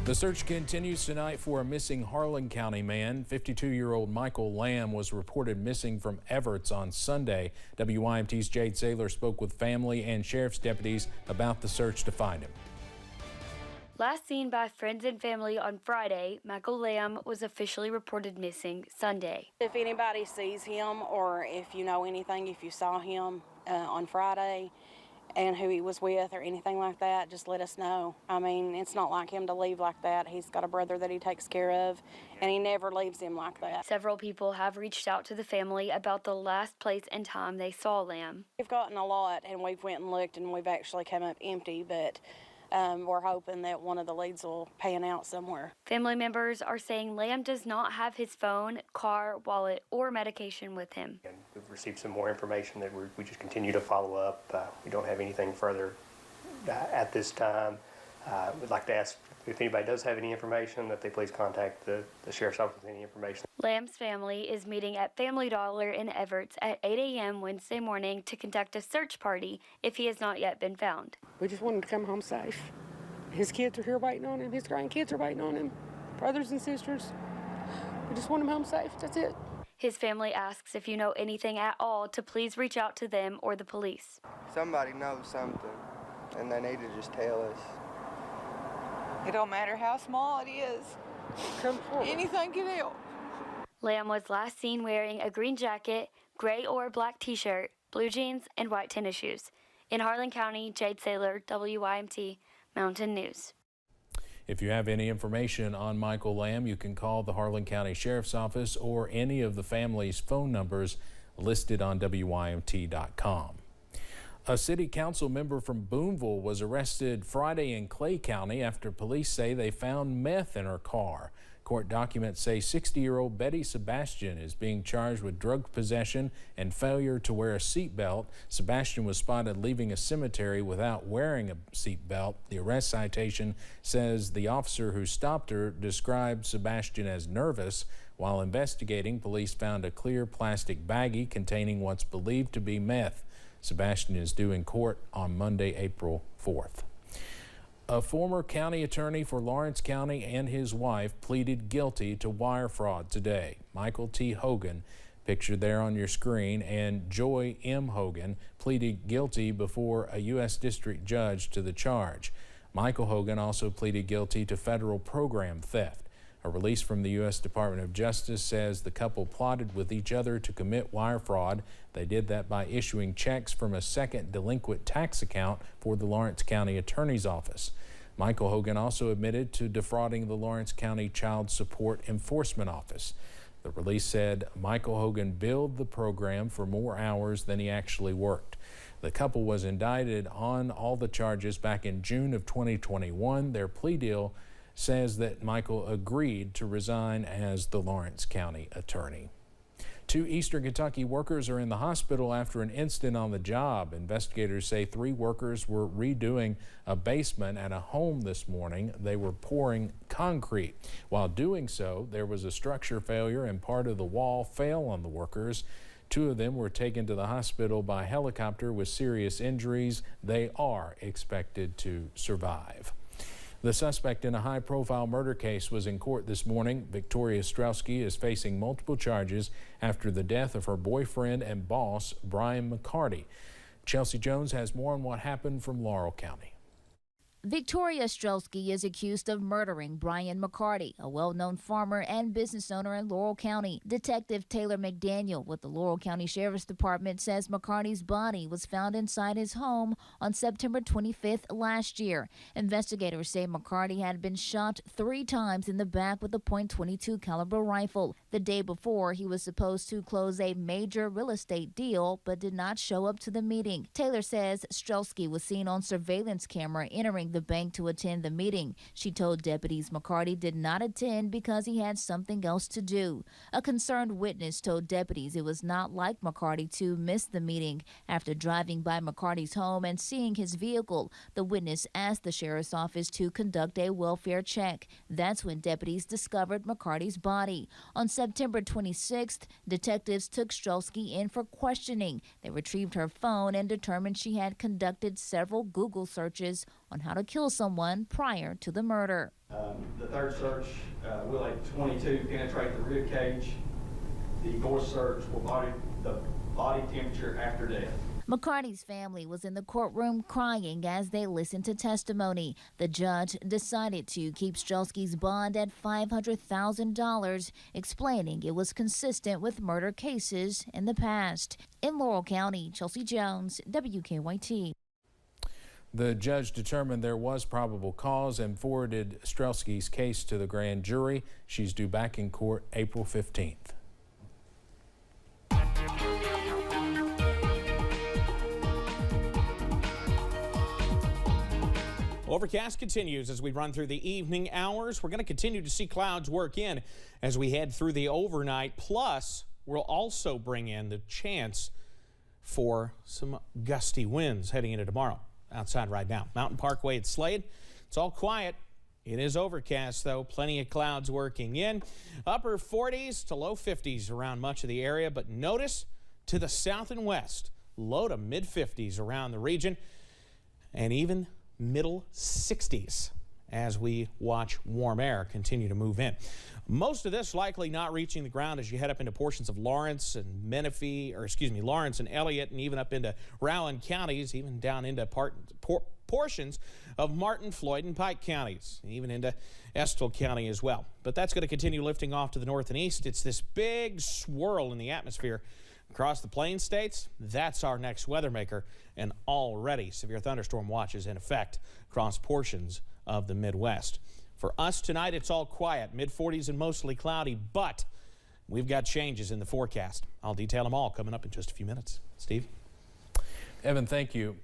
The search continues tonight for a missing Harlan County man. 52-year-old Michael Lamb was reported missing from Everts on Sunday. WYMT's Jade Saylor spoke with family and sheriff's deputies about the search to find him. Last seen by friends and family on Friday, Michael Lamb was officially reported missing Sunday. If anybody sees him, or if you know anything, if you saw him on Friday and who he was with or anything like that, just let us know. I mean, it's not like him to leave like that. He's got a brother that he takes care of, and he never leaves him like that. Several people have reached out to the family about the last place and time they saw Lamb. We've gotten a lot, and we've went and looked, and we've actually come up empty, but we're hoping that one of the leads will pan out somewhere. Family members are saying Lamb does not have his phone, car, wallet, or medication with him. And we've received some more information that we just continue to follow up. We don't have anything further at this time. We'd like to ask if anybody does have any information that they please contact the Sheriff's Office with any information. Lamb's family is meeting at Family Dollar in Everts at 8 a.m. Wednesday morning to conduct a search party if he has not yet been found. We just want him to come home safe. His kids are here waiting on him. His grandkids are waiting on him. Brothers and sisters. We just want him home safe. That's it. His family asks if you know anything at all to please reach out to them or the police. Somebody knows something, and they need to just tell us. It don't matter how small it is. Come forward. Anything can help. Lamb was last seen wearing a green jacket, gray or black t-shirt, blue jeans, and white tennis shoes. In Harlan County, Jade Saylor, WYMT Mountain News. If you have any information on Michael Lamb, you can call the Harlan County Sheriff's Office or any of the family's phone numbers listed on WYMT.com. A city council member from Boonville was arrested Friday in Clay County after police say they found meth in her car. Court documents say 60-year-old Betty Sebastian is being charged with drug possession and failure to wear a seatbelt. Sebastian was spotted leaving a cemetery without wearing a seatbelt. The arrest citation says the officer who stopped her described Sebastian as nervous. While investigating, police found a clear plastic baggie containing what's believed to be meth. Sebastian is due in court on Monday, April 4th. A former county attorney for Lawrence County and his wife pleaded guilty to wire fraud today. Michael T. Hogan, pictured there on your screen, and Joy M. Hogan pleaded guilty before a U.S. district judge to the charge. Michael Hogan also pleaded guilty to federal program theft. A release from the U.S. Department of Justice says the couple plotted with each other to commit wire fraud. They did that by issuing checks from a second delinquent tax account for the Lawrence County Attorney's Office. Michael Hogan also admitted to defrauding the Lawrence County Child Support Enforcement Office. The release said Michael Hogan billed the program for more hours than he actually worked. The couple was indicted on all the charges back in June of 2021. Their plea deal says that Michael agreed to resign as the Lawrence County attorney. 2 Eastern Kentucky workers are in the hospital after an incident on the job. Investigators say 3 workers were redoing a basement at a home this morning. They were pouring concrete. While doing so, there was a structure failure and part of the wall fell on the workers. 2 of them were taken to the hospital by helicopter with serious injuries. They are expected to survive. The suspect in a high-profile murder case was in court this morning. Victoria Strelski is facing multiple charges after the death of her boyfriend and boss, Brian McCarty. Chelsea Jones has more on what happened from Laurel County. Victoria Strelski is accused of murdering Brian McCarty, a well-known farmer and business owner in Laurel County. Detective Taylor McDaniel with the Laurel County Sheriff's Department says McCarty's body was found inside his home on September 25th last year. Investigators say McCarty had been shot 3 times in the back with a .22 caliber rifle. The day before, he was supposed to close a major real estate deal but did not show up to the meeting. Taylor says Strelski was seen on surveillance camera entering the bank to attend the meeting. She told deputies McCarty did not attend because he had something else to do. A concerned witness told deputies it was not like McCarty to miss the meeting. After driving by McCarty's home and seeing his vehicle, the witness asked the sheriff's office to conduct a welfare check. That's when deputies discovered McCarty's body. On September 26th, detectives took Strelski in for questioning. They retrieved her phone and determined she had conducted several Google searches on how to to kill someone prior to the murder. The third search will at 22 penetrate the rib cage. The fourth search will the body temperature after death. McCarty's family was in the courtroom crying as they listened to testimony. The judge decided to keep Strelski's bond at $500,000, explaining it was consistent with murder cases in the past. In Laurel County, Chelsea Jones, WKYT. The judge determined there was probable cause and forwarded Strelski's case to the grand jury. She's due back in court April 15th. Overcast continues as we run through the evening hours. We're going to continue to see clouds work in as we head through the overnight. Plus, we'll also bring in the chance for some gusty winds heading into tomorrow. Outside right now, Mountain Parkway at Slade. It's all quiet. It is overcast, though. Plenty of clouds working in. Upper 40s to low 50s around much of the area. But notice to the south and west, low to mid 50s around the region. And even middle 60s as we watch warm air continue to move in. Most of this likely not reaching the ground as you head up into portions of Lawrence and Lawrence and Elliott, and even up into Rowan counties, even down into portions of Martin, Floyd, and Pike counties, and even into Estill County as well. But that's going to continue lifting off to the north and east. It's this big swirl in the atmosphere across the Plains states. That's our next weather maker, and already severe thunderstorm watches in effect across portions of the Midwest. For us tonight, it's all quiet, mid-40s and mostly cloudy, but we've got changes in the forecast. I'll detail them all coming up in just a few minutes. Steve? Evan, thank you.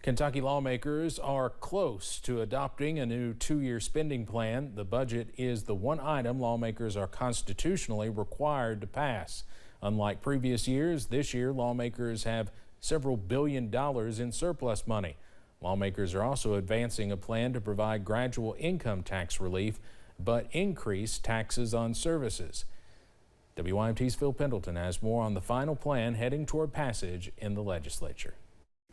Kentucky lawmakers are close to adopting a new 2-year spending plan. The budget is the one item lawmakers are constitutionally required to pass. Unlike previous years, this year lawmakers have several $1 billion in surplus money. Lawmakers are also advancing a plan to provide gradual income tax relief, but increase taxes on services. WYMT's Phil Pendleton has more on the final plan heading toward passage in the legislature.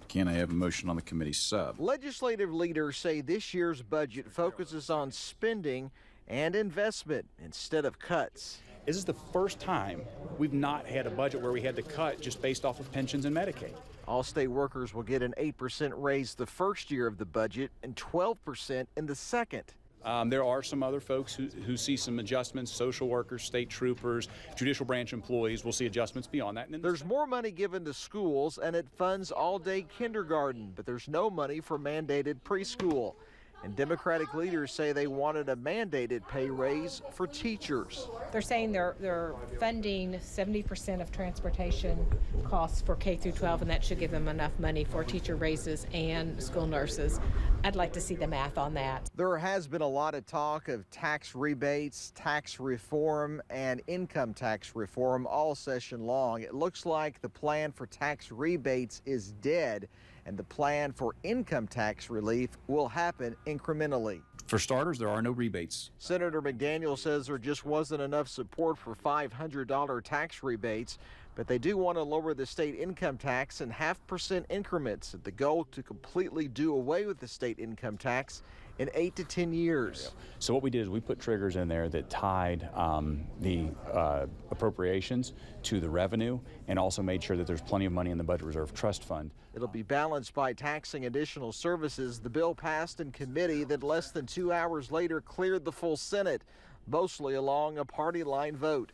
Can I have a motion on the committee sub? Legislative leaders say this year's budget focuses on spending and investment instead of cuts. This is the first time we've not had a budget where we had to cut just based off of pensions and Medicaid. All state workers will get an 8% raise the first year of the budget and 12% in the second. There are some other folks who see some adjustments, social workers, state troopers, judicial branch employees will see adjustments beyond that. And there's more money given to schools and it funds all-day kindergarten, but there's no money for mandated preschool. And Democratic leaders say they wanted a mandated pay raise for teachers. They're saying they're funding 70% of transportation costs for K through 12, and that should give them enough money for teacher raises and school nurses. I'd like to see the math on that. There has been a lot of talk of tax rebates, tax reform, and income tax reform all session long. It looks like the plan for tax rebates is dead, and the plan for income tax relief will happen incrementally. For starters, there are no rebates. Senator McDaniel says there just wasn't enough support for $500 tax rebates, but they do want to lower the state income tax in 0.5% increments, the goal to completely do away with the state income tax in 8 to 10 years. So what we did is we put triggers in there that tied the appropriations to the revenue and also made sure that there's plenty of money in the Budget Reserve Trust Fund. It'll be balanced by taxing additional services. The bill passed in committee that less than 2 hours later cleared the full Senate, mostly along a party line vote.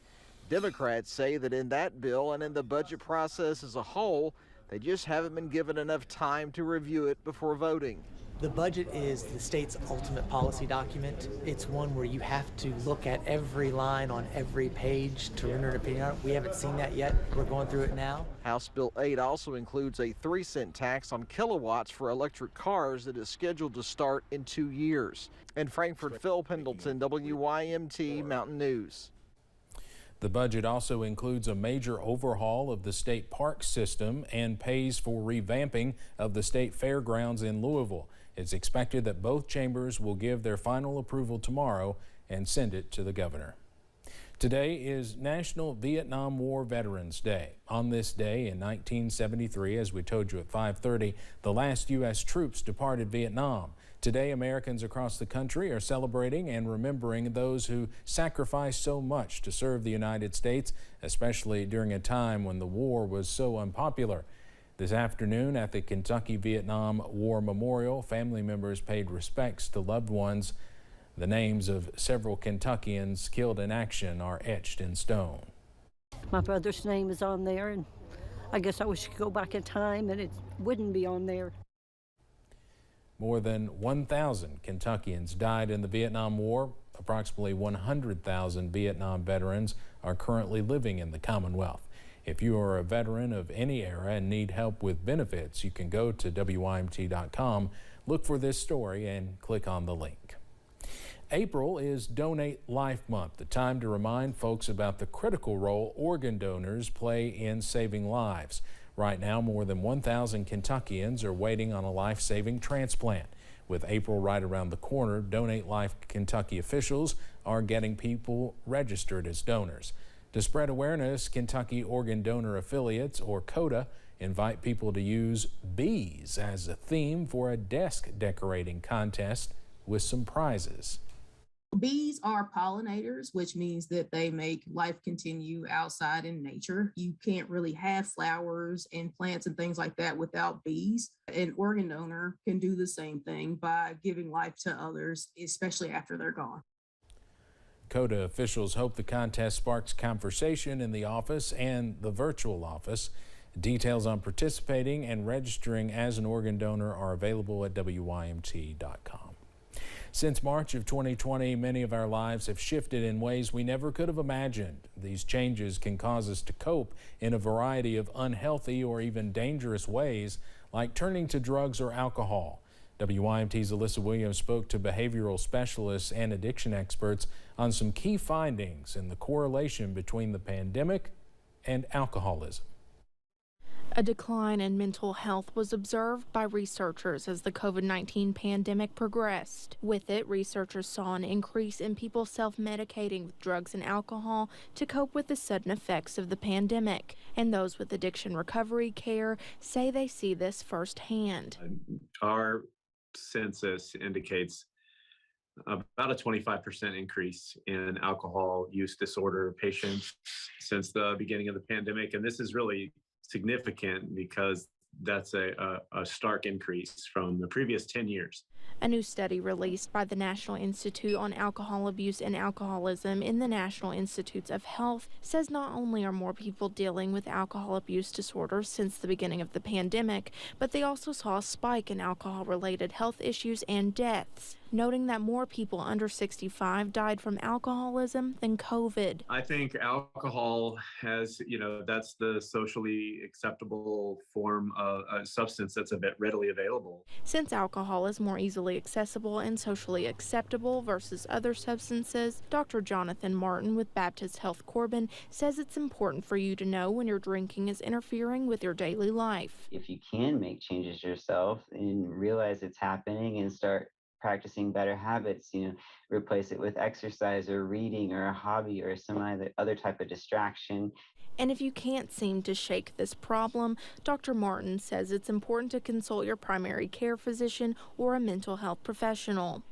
Democrats say that in that bill and in the budget process as a whole, they just haven't been given enough time to review it before voting. The budget is the state's ultimate policy document. It's one where you have to look at every line on every page to render an opinion on it. We haven't seen that yet. We're going through it now. House Bill 8 also includes a 3-cent tax on kilowatts for electric cars that is scheduled to start in 2 years. In Frankfort, Phil Pendleton, WYMT Mountain News. The budget also includes a major overhaul of the state park system and pays for revamping of the state fairgrounds in Louisville. It's expected that both chambers will give their final approval tomorrow and send it to the governor. Today is National Vietnam War Veterans Day. On this day in 1973, as we told you at 5:30, the last U.S. troops departed Vietnam. Today, Americans across the country are celebrating and remembering those who sacrificed so much to serve the United States, especially during a time when the war was so unpopular. This afternoon at the Kentucky-Vietnam War Memorial, family members paid respects to loved ones. The names of several Kentuckians killed in action are etched in stone. My brother's name is on there, and I guess I wish I could go back in time and it wouldn't be on there. More than 1,000 Kentuckians died in the Vietnam War. Approximately 100,000 Vietnam veterans are currently living in the Commonwealth. If you are a veteran of any era and need help with benefits, you can go to WYMT.com, look for this story, and click on the link. April is Donate Life Month, a time to remind folks about the critical role organ donors play in saving lives. Right now, more than 1,000 Kentuckians are waiting on a life-saving transplant. With April right around the corner, Donate Life Kentucky officials are getting people registered as donors. To spread awareness, Kentucky Organ Donor Affiliates, or CODA, invite people to use bees as a theme for a desk decorating contest with some prizes. Bees are pollinators, which means that they make life continue outside in nature. You can't really have flowers and plants and things like that without bees. An organ donor can do the same thing by giving life to others, especially after they're gone. CODA officials hope the contest sparks conversation in the office and the virtual office. Details on participating and registering as an organ donor are available at WYMT.com. Since March of 2020, many of our lives have shifted in ways we never could have imagined. These changes can cause us to cope in a variety of unhealthy or even dangerous ways, like turning to drugs or alcohol. WYMT's Alyssa Williams spoke to behavioral specialists and addiction experts on some key findings in the correlation between the pandemic and alcoholism. A decline in mental health was observed by researchers as the COVID-19 pandemic progressed. With it, researchers saw an increase in people self-medicating with drugs and alcohol to cope with the sudden effects of the pandemic. And those with addiction recovery care say they see this firsthand. Our census indicates about a 25% increase in alcohol use disorder patients since the beginning of the pandemic. And this is really significant because that's a stark increase from the previous 10 years. A new study released by the National Institute on Alcohol Abuse and Alcoholism in the National Institutes of Health says not only are more people dealing with alcohol abuse disorders since the beginning of the pandemic, but they also saw a spike in alcohol-related health issues and deaths, noting that more people under 65 died from alcoholism than COVID. I think alcohol has, that's the socially acceptable form of a substance that's a bit readily available. Since alcohol is more easily accessible and socially acceptable versus other substances, Dr. Jonathan Martin with Baptist Health Corbin says it's important for you to know when your drinking is interfering with your daily life. If you can make changes yourself and realize it's happening and start practicing better habits, replace it with exercise or reading or a hobby or some other type of distraction. And if you can't seem to shake this problem, Dr. Martin says it's important to consult your primary care physician or a mental health professional.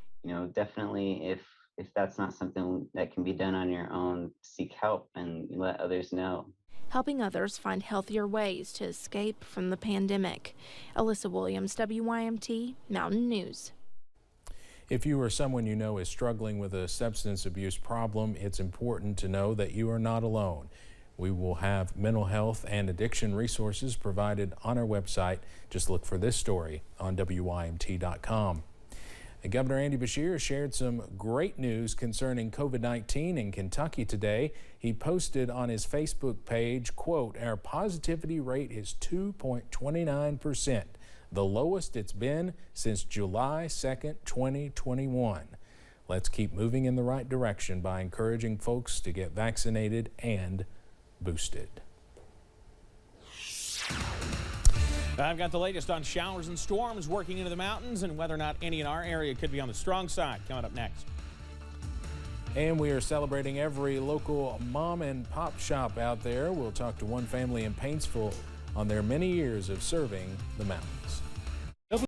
Definitely if that's not something that can be done on your own, seek help and let others know. Helping others find healthier ways to escape from the pandemic. Alyssa Williams, WYMT, Mountain News. If you or someone you know is struggling with a substance abuse problem, it's important to know that you are not alone. We will have mental health and addiction resources provided on our website. Just look for this story on WYMT.com. Governor Andy Beshear shared some great news concerning COVID-19 in Kentucky today. He posted on his Facebook page, quote, "Our positivity rate is 2.29%. the lowest it's been since July 2nd, 2021. Let's keep moving in the right direction by encouraging folks to get vaccinated and boosted." I've got the latest on showers and storms working into the mountains and whether or not any in our area could be on the strong side. Coming up next. And we are celebrating every local mom and pop shop out there. We'll talk to one family in Paintsville on their many years of serving the mountains.